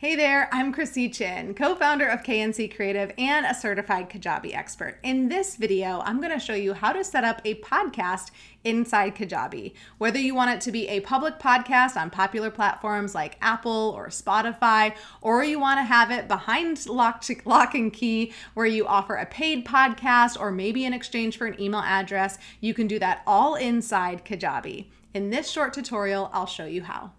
Hey there, I'm Chrissy Chin, co-founder of KNC Creative and a certified Kajabi expert. In this video, I'm going to show you how to set up a podcast inside Kajabi. Whether you want it to be a public podcast on popular platforms like Apple or Spotify, or you want to have it behind lock and key where you offer a paid podcast or maybe in exchange for an email address, you can do that all inside Kajabi. In this short tutorial, I'll show you how.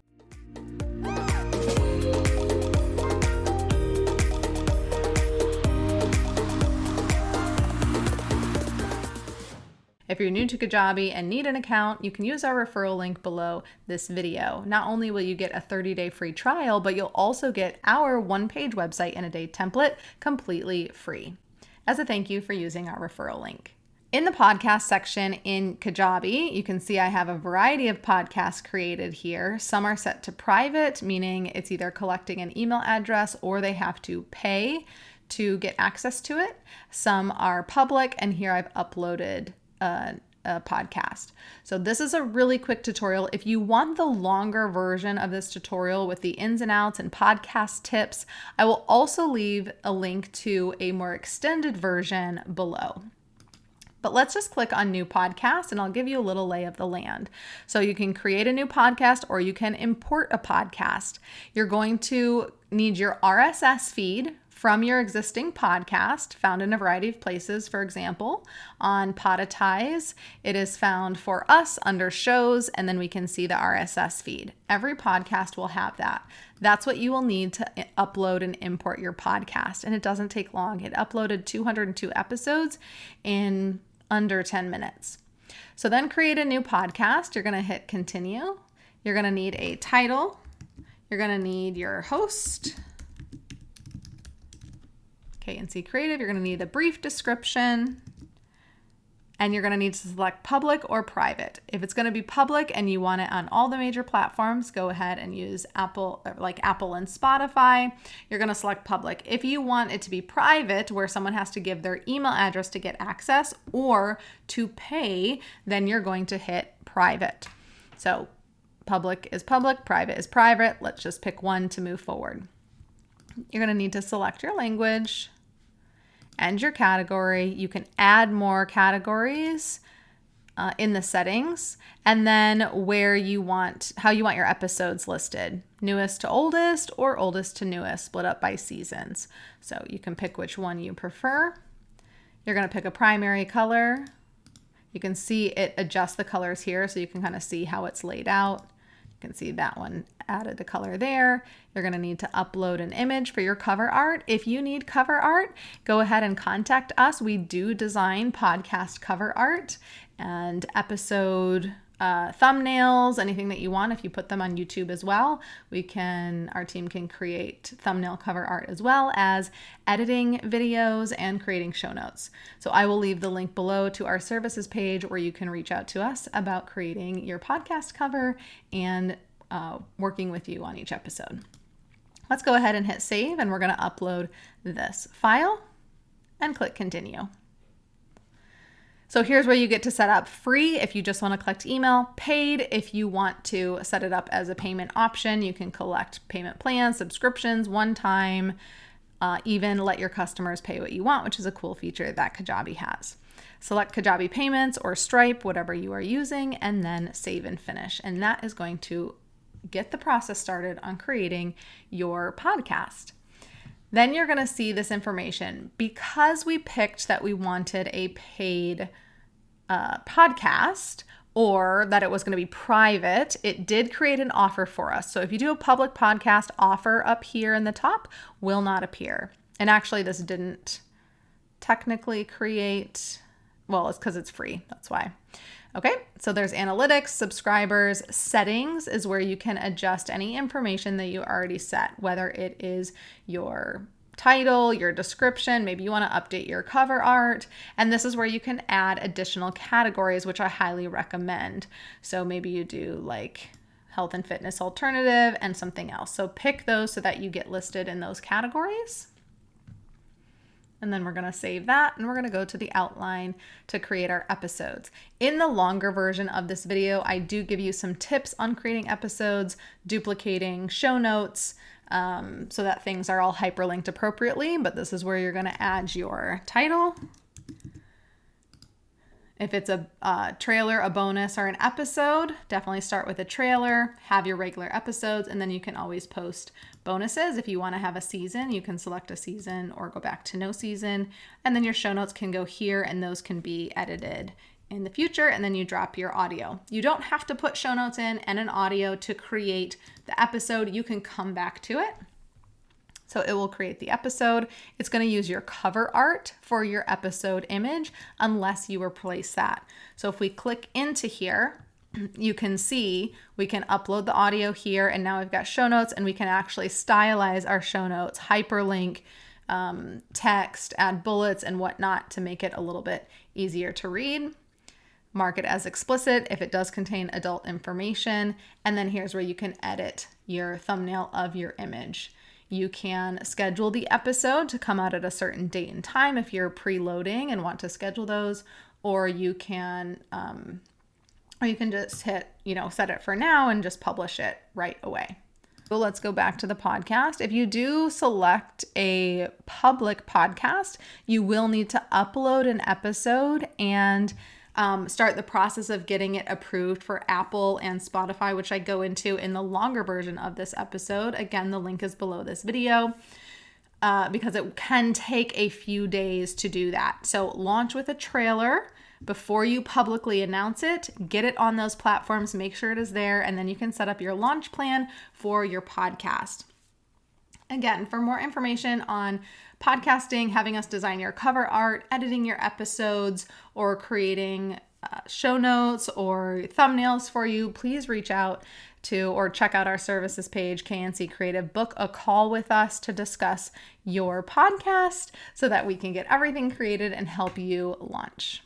If you're new to Kajabi and need an account, you can use our referral link below this video. Not only will you get a 30-day free trial, but you'll also get our one-page website in a day template completely free as a thank you for using our referral link. In the podcast section in Kajabi, you can see I have a variety of podcasts created here. Some are set to private, meaning it's either collecting an email address or they have to pay to get access to it. Some are public, and here I've uploaded a podcast. So this is a really quick tutorial. If you want the longer version of this tutorial with the ins and outs and podcast tips, I will also leave a link to a more extended version below. But let's just click on new podcast and I'll give you a little lay of the land. So you can create a new podcast or you can import a podcast. You're going to need your RSS feed from your existing podcast, found in a variety of places. For example, on Podetize, it is found for us under shows, and then we can see the RSS feed. Every podcast will have that. That's what you will need to upload and import your podcast, and it doesn't take long. It uploaded 202 episodes in under 10 minutes. So then create a new podcast. You're going to hit continue. You're going to need a title. You're going to need your host, KNC Creative. You're going to need a brief description, and you're going to need to select public or private. If it's going to be public and you want it on all the major platforms, go ahead and use Apple, like Apple and Spotify. You're going to select public. If you want it to be private, where someone has to give their email address to get access or to pay, then you're going to hit private. So public is public, private is private. Let's just pick one to move forward. You're going to need to select your language and your category. You can add more categories in the settings, and then how you want your episodes listed, newest to oldest or oldest to newest, split up by seasons. So you can pick which one you prefer. You're going to pick a primary color. You can see it adjusts the colors here, so you can kind of see how it's laid out. You can see that one added a color there. You're going to need to upload an image for your cover art. If you need cover art, go ahead and contact us. We do design podcast cover art and episode thumbnails, anything that you want. If you put them on YouTube as well, our team can create thumbnail cover art as well as editing videos and creating show notes. So I will leave the link below to our services page where you can reach out to us about creating your podcast cover and working with you on each episode. Let's go ahead and hit save, and we're going to upload this file and click continue. So here's where you get to set up free if you just want to collect email, paid if you want to set it up as a payment option. You can collect payment plans, subscriptions, one time, even let your customers pay what you want, which is a cool feature that Kajabi has. Select Kajabi Payments or Stripe, whatever you are using, and then save and finish. And that is going to get the process started on creating your podcast. Then you're going to see this information. Because we picked that we wanted a paid podcast, or that it was going to be private, it did create an offer for us. So if you do a public podcast, offer up here in the top will not appear. And actually this didn't technically create, well, it's because it's free. That's why. Okay, so there's analytics, subscribers, settings is where you can adjust any information that you already set, whether it is your title, your description, maybe you want to update your cover art, and this is where you can add additional categories, which I highly recommend. So maybe you do like health and fitness alternative and something else. So pick those so that you get listed in those categories. And then we're going to save that, and we're going to go to the outline to create our episodes. In the longer version of this video, I do give you some tips on creating episodes, duplicating show notes, so that things are all hyperlinked appropriately, but this is where you're going to add your title. If it's a trailer, a bonus, or an episode, definitely start with a trailer, have your regular episodes, and then you can always post bonuses. If you want to have a season, you can select a season or go back to no season. And then your show notes can go here, and those can be edited in the future, and then you drop your audio. You don't have to put show notes in and an audio to create the episode. You can come back to it. So it will create the episode. It's going to use your cover art for your episode image unless you replace that. So if we click into here, you can see we can upload the audio here, and now we've got show notes, and we can actually stylize our show notes, hyperlink, text, add bullets and whatnot to make it a little bit easier to read. Mark it as explicit if it does contain adult information. And then here's where you can edit your thumbnail of your image. You can schedule the episode to come out at a certain date and time if you're preloading and want to schedule those, or you can just hit, set it for now and just publish it right away. So let's go back to the podcast. If you do select a public podcast, you will need to upload an episode and start the process of getting it approved for Apple and Spotify, which I go into in the longer version of this episode. Again, the link is below this video because it can take a few days to do that. So launch with a trailer before you publicly announce it, get it on those platforms, make sure it is there, and then you can set up your launch plan for your podcast. Again, for more information on podcasting, having us design your cover art, editing your episodes, or creating show notes or thumbnails for you, please reach out to or check out our services page, KNC Creative. Book a call with us to discuss your podcast so that we can get everything created and help you launch.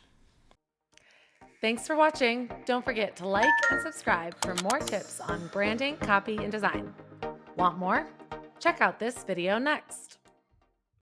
Thanks for watching. Don't forget to like and subscribe for more tips on branding, copy, and design. Want more? Check out this video next.